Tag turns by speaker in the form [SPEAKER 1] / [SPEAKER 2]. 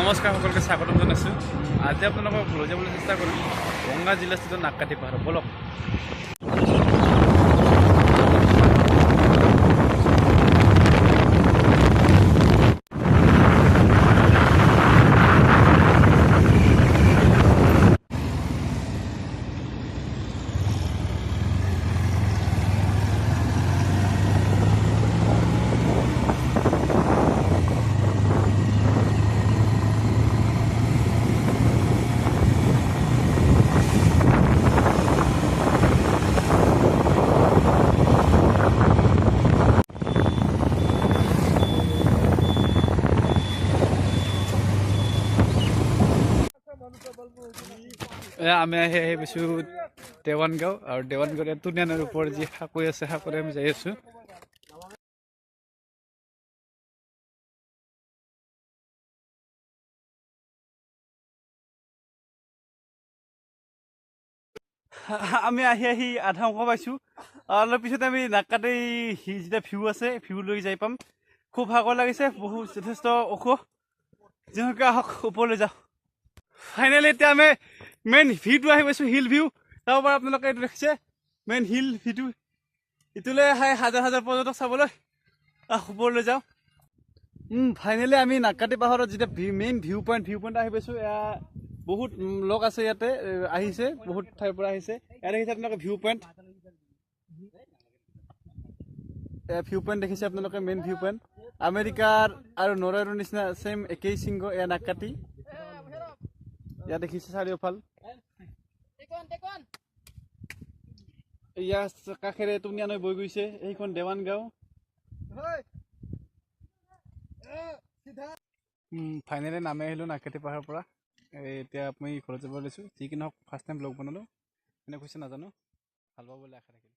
[SPEAKER 1] নমস্কাৰ সকলকে স্বাগতম জনাইছোঁ। আজি আপোনালোকক লৈ যাবলৈ চেষ্টা কৰিম বঙা জিলাস্থিত নাককাটি পাহাৰ। বলক। আমি আহি পাইছোঁ দেৱানগাঁও আৰু দেৱানগাঁৱত তুনিয়ানৰ ওপৰত যি সাঁকৰি আছে সাঁকৰি আমি যাই আছোঁ। আমি আহি আধা অংশ পাইছোঁ। অলপ পিছত আমি নাককাটি যেতিয়া ভিউ আছে ভিউ লৈ যাই পাম। খুব ভাগৰ লাগিছে, বহুত যথেষ্ট ওখ। যেনেকৈ আহক ওপৰলৈ যাওঁ। ফাইনেলি এতিয়া আমি মেইন ভিউটো আহি পাইছোঁ, হিল ভিউ। তাৰ পৰা আপোনালোকে এইটো দেখিছে মেইন হিল ভিউটো। ইটোলৈ আহে হাজাৰ হাজাৰ পৰ্যটক চাবলৈ। ওপৰলৈ যাওঁ। ফাইনেলি আমি নাককাটি পাহাৰত যেতিয়া মেইন ভিউ পইণ্ট আহি পাইছোঁ। এয়া বহুত লোক আছে ইয়াতে আহিছে, বহুত ঠাইৰ পৰা আহিছে। ইয়াত দেখিছে আপোনালোকে ভিউ পইণ্ট দেখিছে আপোনালোকে মেইন ভিউ পইণ্ট। আমেৰিকাৰ আৰু নৰৱেৰ নিচিনা ছেইম একেই শৃংগ এয়া নাককাটি। ইয়াত দেখিছে চাৰিওফাল। ইয়াৰ কাষেৰে তুনিয়া নৈ বৈ গৈছে, সেইখন দেৱানগাঁও। ফাইনেলি নামি আহিলোঁ নাককাটি পাহাৰৰ পৰা। এতিয়া আমি ঘৰত যাব লৈছোঁ। যি কি নহওক ফাৰ্ষ্ট টাইম ব্লগ বনালোঁ, এনে কৈছে নাজানো, ভাল পাব বুলি আশা থাকিল।